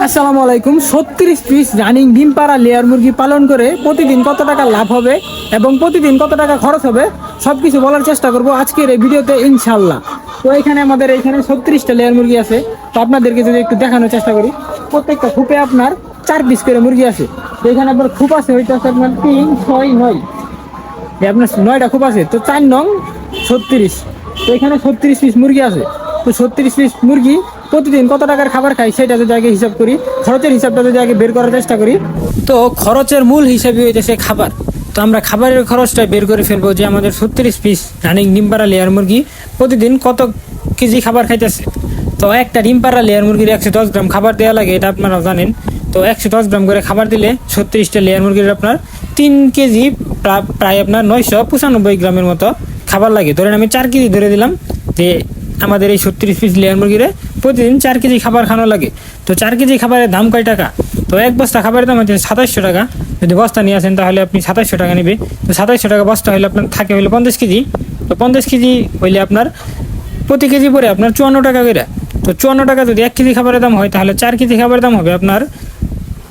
আসসালামু আলাইকুম। 36 piece running ডিম পাড়া লেয়ার মুরগি পালন করে প্রতিদিন কত টাকা লাভ হবে এবং প্রতিদিন কত টাকা খরচ হবে সবকিছু বলার চেষ্টা করব আজকের এই ভিডিওতে ইনশাআল্লাহ। তো আমাদের এখানে 36টা লেয়ার মুরগি আছে। তো আপনাদেরকে যদি একটু দেখানোর চেষ্টা করি, প্রত্যেকটা খুপে আপনার 4 পিস করে মুরগি আছে। তো এখানে আপনার খুপ আছে হইতে আছে আপনার 3, 6, 9, আপনার 9টা খুব আছে। তো 4 নং 36। তো এখানে 36 পিস মুরগি আছে। তো 36 পিস মুরগি প্রতিদিন কত টাকার খাবার খাই সেটা যদি আগে হিসাব করি, খরচের হিসাবটা যদি আগে বের করার চেষ্টা করি, তো খরচের মূল হিসাবই হইতেছে খাবার। তো আমরা খাবারের খরচটা বের করে ফেলবো যে আমাদের 36 পিস রানিং ডিম পাড়া লেয়ার মুরগি প্রতিদিন কত কেজি খাবার খাইতেছে। তো একটা ডিম পাড়া লেয়ার মুরগির 110 গ্রাম খাবার দেওয়া লাগে, এটা আপনারা জানেন। তো 110 গ্রাম করে খাবার দিলে 36টা লেয়ার মুরগির আপনার 3 কেজি প্রায় আপনার 995 গ্রামের মতো খাবার লাগে। ধরেন আমি 4 কেজি ধরে দিলাম যে আমাদের এই 36 পিস লেয়ার মুরগিরে প্রতিদিন 4 কেজি খাবার খাওয়ানো লাগে। তো 4 কেজি খাবারের দাম কয় টাকা? তো এক বস্তা খাবারের দাম হচ্ছে 2700 টাকা। যদি বস্তা নিয়ে আসেন তাহলে আপনি 2700 টাকা নেবে। তো 2700 টাকা বস্তা হলে আপনার থাকে হলে 50 কেজি। তো 50 কেজি হইলে আপনার প্রতি কেজি পরে আপনার 54 টাকা করে। তো 54 টাকা যদি 1 কেজি খাবারের দাম হয় তাহলে 4 কেজি খাবারের দাম হবে আপনার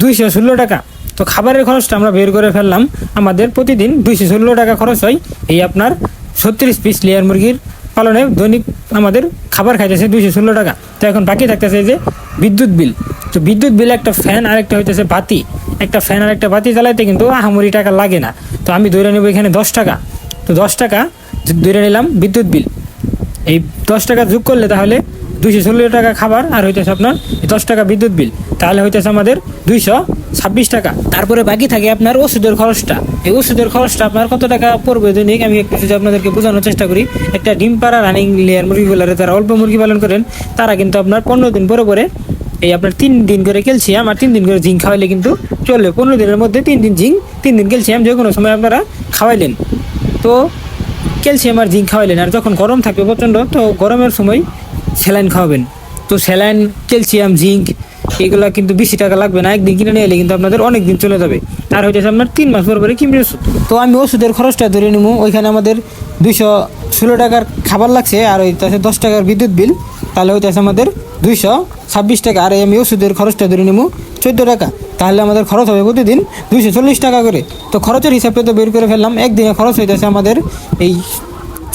216 টাকা। তো খাবারের খরচটা আমরা বের করে ফেললাম, আমাদের প্রতিদিন 216 টাকা খরচ হয় এই আপনার 36 পিস লেয়ার মুরগির পালনে। দৈনিক আমাদের খাবার খাইতেছে 216 টাকা। তো এখন বাকি থাকতেছে যে বিদ্যুৎ বিল। তো বিদ্যুৎ বিল একটা ফ্যান আর একটা হইতেছে বাতি। একটা ফ্যান আর একটা বাতি জ্বালাইতে কিন্তু আহামরি টাকা লাগে না। তো আমি ধরে নেব এখানে 10 টাকা। তো 10 টাকা ধরে নিলাম বিদ্যুৎ বিল। এই 10 টাকা যোগ করলে তাহলে 216 টাকা খাবার আর হইতেছে আপনার 10 টাকা বিদ্যুৎ বিল, তাহলে হইতেছে আমাদের 226 টাকা। তারপরে বাকি থাকে আপনার ওষুধের খরচটা। এই ওষুধের খরচটা আপনার কত টাকা পড়বে দৈনিক আমি একটু যদি আপনাদেরকে বোঝানোর চেষ্টা করি। একটা ডিম পাড়া রানিং লেয়ার মুরগিগুলারে যারা অল্প মুরগি পালন করেন তারা কিন্তু আপনার 15 দিন পরে পরে এই আপনার 3 দিন করে ক্যালসিয়াম আর 3 দিন করে জিঙ্ক খাওয়াইলে কিন্তু চলবে। 15 দিনের মধ্যে 3 দিন জিঙ্ক 3 দিন ক্যালসিয়াম যে কোনো সময় আপনারা খাওয়াইলেন। তো ক্যালসিয়াম আর জিঙ্ক খাওয়াইলেন। আর যখন গরম থাকবে প্রচণ্ড, তো গরমের সময় স্যালাইন খাওয়াবেন। তো স্যালাইন, ক্যালসিয়াম, জিঙ্ক এগুলো কিন্তু বেশি টাকা লাগবে না, একদিন কিনে নিয়ে এলে কিন্তু আপনাদের অনেক দিন চলে যাবে। তার হইতেছে আপনার 3 মাস পর পরে কিনবে ওষুধ। তো আমি ওষুধের খরচটা ধরে নেবো। ওইখানে আমাদের 216 টাকার খাবার লাগছে আর হইতেছে 10 টাকার বিদ্যুৎ বিল, তাহলে হইতেছে আমাদের 226 টাকা। আর আমি ওষুধের খরচটা ধরে নেবো 14 টাকা, তাহলে আমাদের খরচ হবে প্রতিদিন 240 টাকা করে। তো খরচের হিসাবটা তো বের করে ফেললাম। একদিনে খরচ হইতেছে আমাদের এই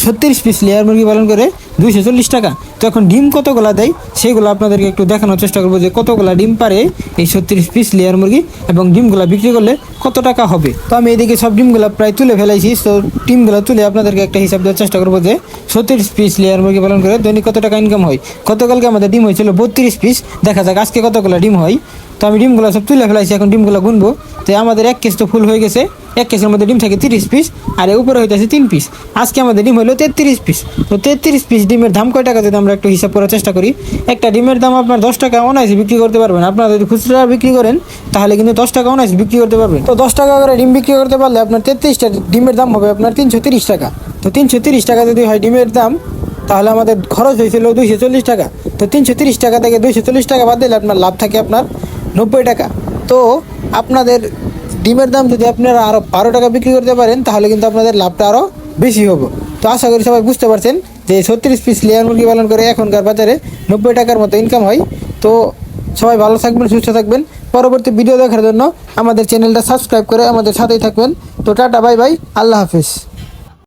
36 পিস লেয়ার মুরগি পালন করে 240 টাকা। তো এখন ডিম কতগুলা দেয় সেগুলো আপনাদেরকে একটু দেখানোর চেষ্টা করবো যে কতগুলা ডিম পারে এই 36 পিস লেয়ার মুরগি এবং ডিমগুলা বিক্রি করলে কত টাকা হবে। তো আমি এদিকে সব ডিমগুলা প্রায় তুলে ফেলাইছি। তো ডিমগুলা তুলে আপনাদেরকে একটা হিসাব দেওয়ার চেষ্টা করবো যে 36 পিস লেয়ার মুরগি পালন করে দৈনিক কত টাকা ইনকাম হয়। গতকালকে আমাদের ডিম হয়েছিল 32 পিস। দেখা যাক আজকে কতগুলা ডিম হয়। তো আমি ডিমগুলো সব তুলে ফেলাইছি, এখন ডিমগুলো গুনবো। তো আমাদের 1 কেস তো ফুল হয়ে গেছে। 1 কেসের মধ্যে ডিম থাকে 30 পিস আর উপরে হইতেছে 3 পিস। আজকে আমাদের ডিম হলো 33 পিস। তো 33 পিস ডিমের দাম কয় টাকা যদি আমরা একটু হিসাব করার চেষ্টা করি। একটা ডিমের দাম আপনার 10 টাকা অনায়াসে বিক্রি করতে পারবেন। আপনারা যদি খুচরা বিক্রি করেন তাহলে কিন্তু 10 টাকা অনায়াসে বিক্রি করতে পারবেন। তো 10 টাকা করে ডিম বিক্রি করতে পারলে আপনার 33টা ডিমের দাম হবে আপনার 330 টাকা। তো 330 টাকা যদি হয় ডিমের দাম, তাহলে আমাদের খরচ হয়েছিল 240 টাকা। তো 330 টাকা থেকে 240 টাকা বাদ দিলে আপনার লাভ থাকে আপনার 90 টাকা। তো আপনাদের ডিমের দাম যদি আপনারা আরও 12 টাকা বিক্রি করতে পারেন তাহলে কিন্তু আপনাদের লাভটা আরও বেশি হবে। তো আশা করি সবাই বুঝতে পারছেন যে 36 পিস লেয়ার মুরগি পালন করে এখনকার বাজারে 90 টাকার মতো ইনকাম হয়। তো সবাই ভালো থাকবেন, সুস্থ থাকবেন। পরবর্তী ভিডিও দেখার জন্য আমাদের চ্যানেলটা সাবস্ক্রাইব করে আমাদের সাথেই থাকবেন। তো টাটা, বাই বাই, আল্লাহ হাফিজ।